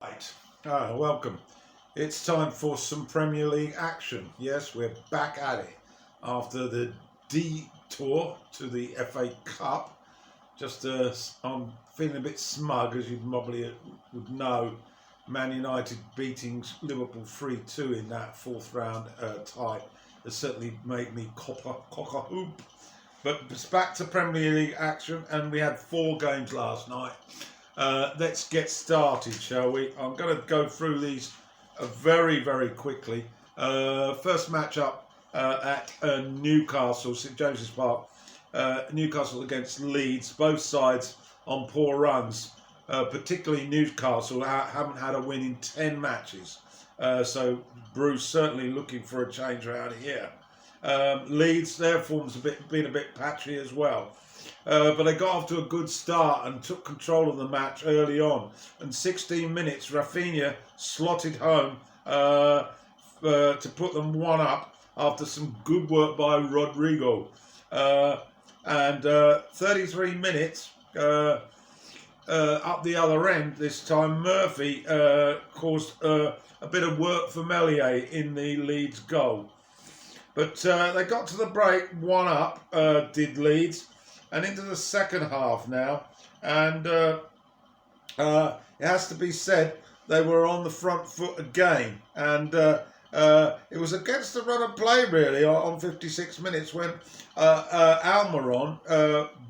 Right. Welcome. It's time for some Premier League action. Yes, we're back at it after the detour to the FA Cup. I'm feeling a bit smug, as you probably would know. Man United beating Liverpool 3-2 in that fourth round tie has certainly made me cock a hoop. But it's back to Premier League action, and we had 4 games last night. Let's get started, shall we? I'm going to go through these very, very quickly. First match up at Newcastle, St James's Park. Newcastle against Leeds, both sides on poor runs. Particularly Newcastle haven't had a win in 10 matches. So Bruce certainly looking for a change around here. Leeds, their form's been a bit patchy as well. But they got off to a good start and took control of the match early on. And 16 minutes, Rafinha slotted home to put them 1-up after some good work by Rodrigo. And 33 minutes up the other end this time, Murphy caused a bit of work for Meslier in the Leeds goal. But they got to the break 1-up, did Leeds. And into the second half now, and it has to be said they were on the front foot again, and it was against the run of play really on 56 minutes when Almiron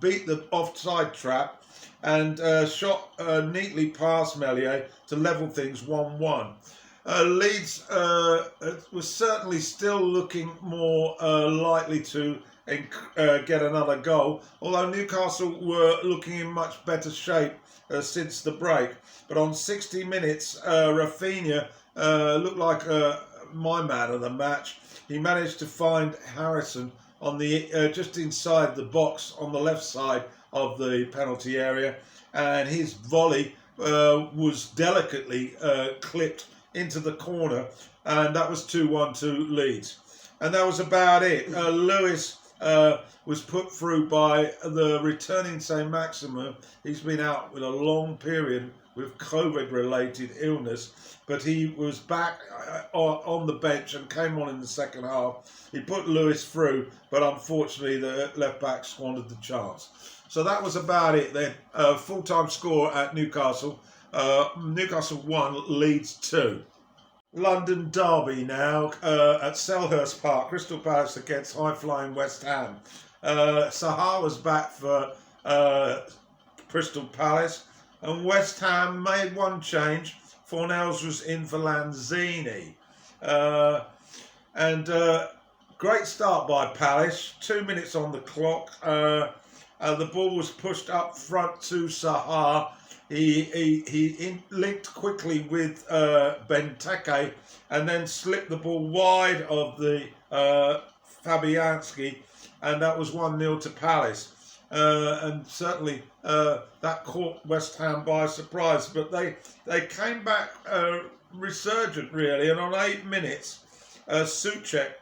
beat the offside trap and shot neatly past Meslier to level things 1-1. Leeds was certainly still looking more likely to get another goal, although Newcastle were looking in much better shape since the break. But on 60 minutes, Rafinha looked like my man of the match. He managed to find Harrison on the just inside the box on the left side of the penalty area, and his volley was delicately clipped into the corner, and that was 2-1 to Leeds. And that was about it. Lewis was put through by the returning Saint-Maximin. He's been out with a long period with COVID-related illness, but he was back on the bench and came on in the second half. He put Lewis through, but unfortunately the left-back squandered the chance. So that was about it then. Full-time score at Newcastle. Newcastle 1, Leeds 2. London derby now at Selhurst Park, Crystal Palace against high-flying West Ham. Sahar was back for Crystal Palace, and West Ham made one change. Fornells was in for Lanzini. Great start by Palace, 2 minutes on the clock. The ball was pushed up front to Sahar. He linked quickly with Benteke and then slipped the ball wide of the Fabianski, and that was 1-0 to Palace. And certainly that caught West Ham by surprise, but they came back resurgent really, and on 8 minutes Souček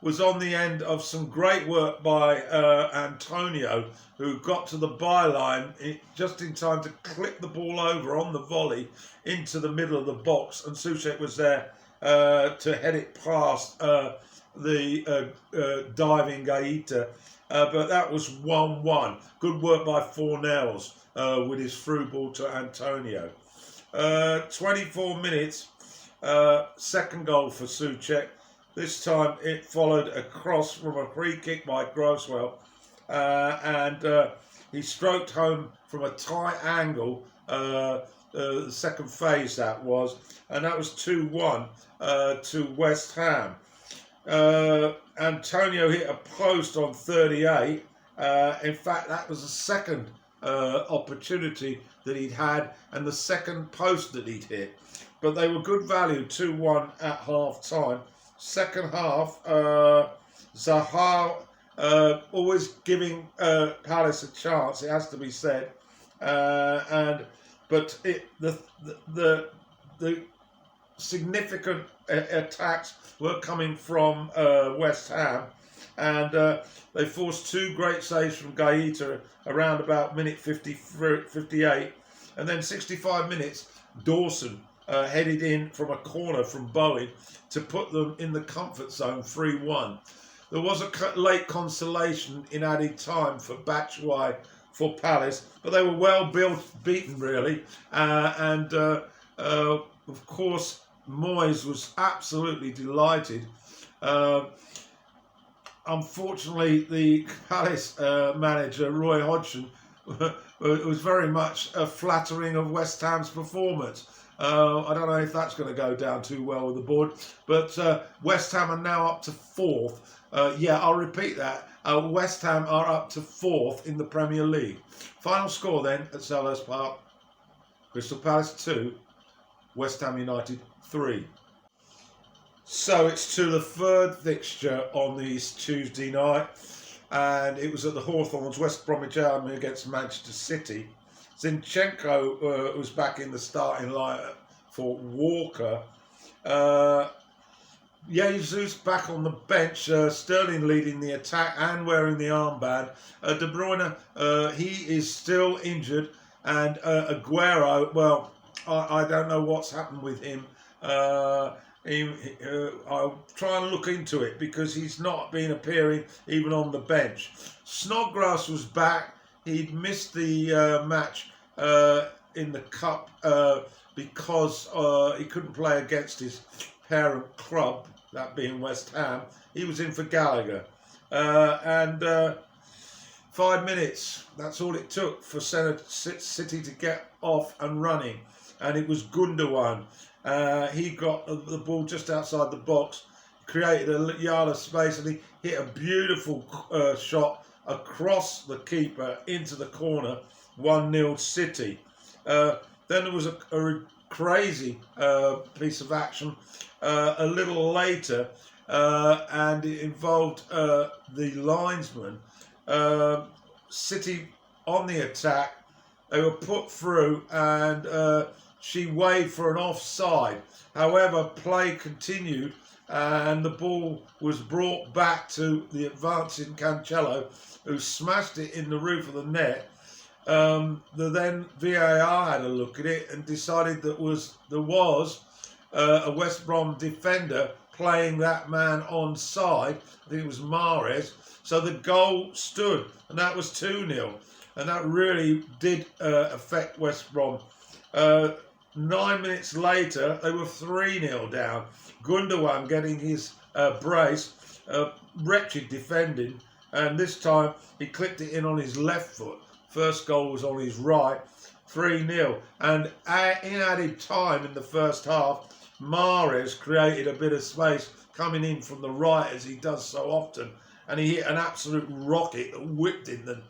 was on the end of some great work by Antonio, who got to the byline just in time to clip the ball over on the volley into the middle of the box, and Souček was there to head it past the diving Gaeta. But that was 1-1. Good work by Fornells with his through ball to Antonio. 24 minutes, second goal for Souček. This time it followed a cross from a free kick by Grosswell, and he stroked home from a tight angle, the second phase that was, and that was 2-1 to West Ham. Antonio hit a post on 38. In fact, that was the second opportunity that he'd had and the second post that he'd hit. But they were good value, 2-1 at half time. Second half, Zaha always giving Palace a chance, it has to be said, but the significant attacks were coming from West Ham, and they forced 2 great saves from Gaeta around about minute 58. And then 65 minutes, Dawson headed in from a corner from Bowen to put them in the comfort zone 3-1. There was a late consolation in added time for Batshuayi for Palace, but they were well beaten really, and of course Moyes was absolutely delighted. Unfortunately, the Palace manager Roy Hodgson was very much flattering of West Ham's performance. I don't know if that's going to go down too well with the board, but West Ham are now up to 4th. Yeah, I'll repeat that. West Ham are up to 4th in the Premier League. Final score then at Selhurst Park: Crystal Palace 2, West Ham United 3. So it's to the third fixture on this Tuesday night, and it was at the Hawthorns, West Bromwich Albion against Manchester City. Zinchenko was back in the starting lineup for Walker. Jesus back on the bench, Sterling leading the attack and wearing the armband. De Bruyne, he is still injured, and Aguero, well, I don't know what's happened with him. I'll try and look into it because he's not been appearing even on the bench. Snodgrass was back. He'd missed the match in the cup because he couldn't play against his parent club, that being West Ham. He was in for Gallagher. 5 minutes, that's all it took for City to get off and running. And it was Gundogan. He got the ball just outside the box, created a yard of space, and he hit a beautiful shot across the keeper into the corner. 1-0 City. Then there was a crazy piece of action a little later, and it involved the linesman. City on the attack. They were put through, and she waved for an offside. However, play continued, and the ball was brought back to the advancing Cancelo, who smashed it in the roof of the net. The then VAR had a look at it and decided that there was a West Brom defender playing that man onside. I think it was Mahrez. So the goal stood, and that was 2-0. And that really did affect West Brom. 9 minutes later, they were 3-0 down. Gundogan getting his brace, wretched defending, and this time he clipped it in on his left foot. First goal was on his right, 3-0. And in added time in the first half, Mahrez created a bit of space coming in from the right, as he does so often, and he hit an absolute rocket that whipped in the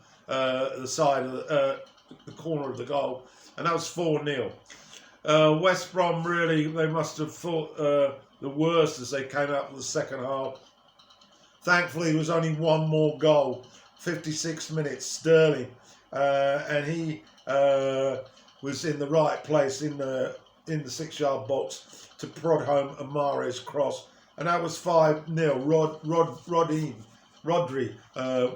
side of the corner of the goal, and that was 4-0. West Brom really, they must have thought the worst as they came out for the second half. Thankfully, there was only one more goal, 56 minutes, Sterling, and he was in the right place in the 6-yard box to prod home a Mahrez cross, and that was 5-0. Rodri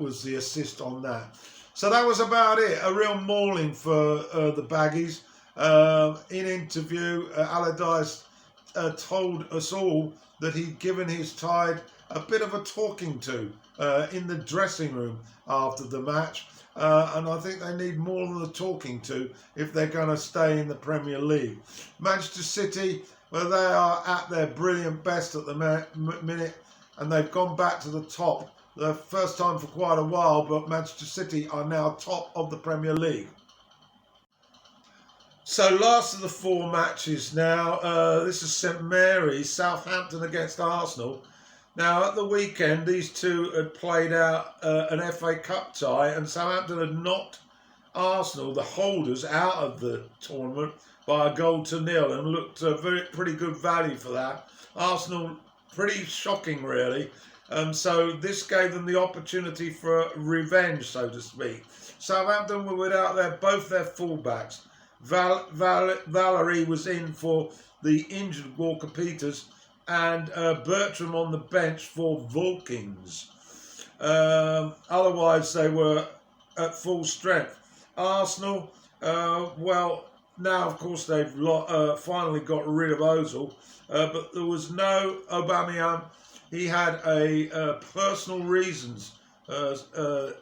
was the assist on that. So that was about it. A real mauling for the Baggies. In interview, Allardyce told us all that he'd given his side a bit of a talking to in the dressing room after the match. And I think they need more than a talking to if they're going to stay in the Premier League. Manchester City, well, they are at their brilliant best at the minute, and they've gone back to the top. The first time for quite a while, but Manchester City are now top of the Premier League. So last of the 4 matches now. This is St Mary's, Southampton against Arsenal. Now at the weekend, these two had played out an FA Cup tie, and Southampton had knocked Arsenal, the holders, out of the tournament by a 1-0, and looked pretty good value for that. Arsenal, pretty shocking really. So this gave them the opportunity for revenge, so to speak. Southampton were without both their fullbacks. Valerie was in for the injured Walker Peters, and Bertram on the bench for Vulkins. Otherwise, they were at full strength. Arsenal, well, now, of course, they've finally got rid of Ozil, but there was no Aubameyang. He had a personal reasons as a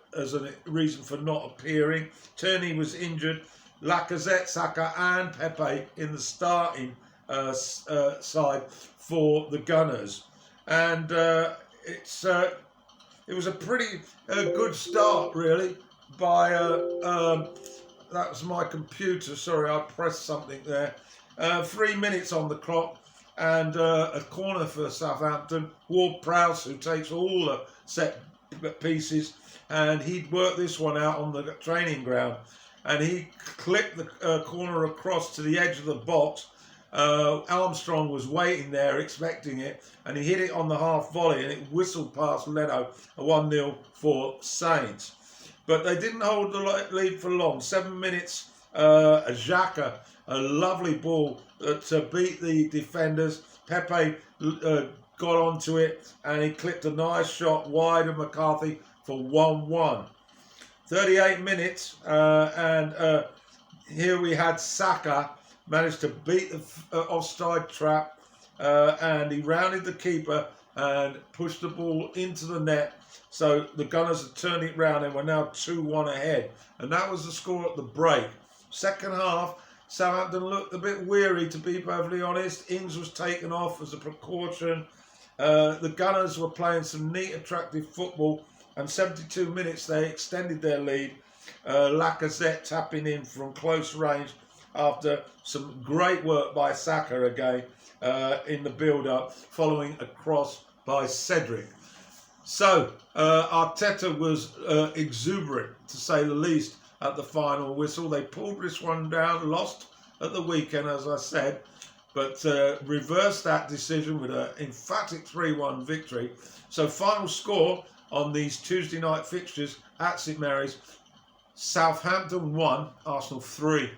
reason for not appearing. Tierney was injured. Lacazette, Saka and Pepe in the starting side for the Gunners. And it was a pretty good start, really, by... that was my computer, sorry, I pressed something there. 3 minutes on the clock, and a corner for Southampton. Ward-Prowse, who takes all the set pieces, and he'd worked this one out on the training ground, and he clipped the corner across to the edge of the box. Armstrong was waiting there expecting it, and he hit it on the half volley, and it whistled past Leno, a 1-0 for Saints. But they didn't hold the lead for long. 7 minutes, Xhaka, a lovely ball to beat the defenders. Pepe got onto it, and he clipped a nice shot wide of McCarthy for 1-1. 38 minutes, and here we had Saka managed to beat the offside trap, and he rounded the keeper and pushed the ball into the net. So the Gunners had turned it round and were now 2-1 ahead. And that was the score at the break. Second half, Southampton looked a bit weary, to be perfectly honest. Ings was taken off as a precaution. The Gunners were playing some neat, attractive football. And 72 minutes, they extended their lead. Lacazette tapping in from close range after some great work by Saka again in the build-up, following a cross by Cedric. So, Arteta was exuberant, to say the least, at the final whistle. They pulled this one down, lost at the weekend, as I said, but reversed that decision with an emphatic 3-1 victory. So, final score on these Tuesday night fixtures at St Mary's: Southampton 1, Arsenal 3.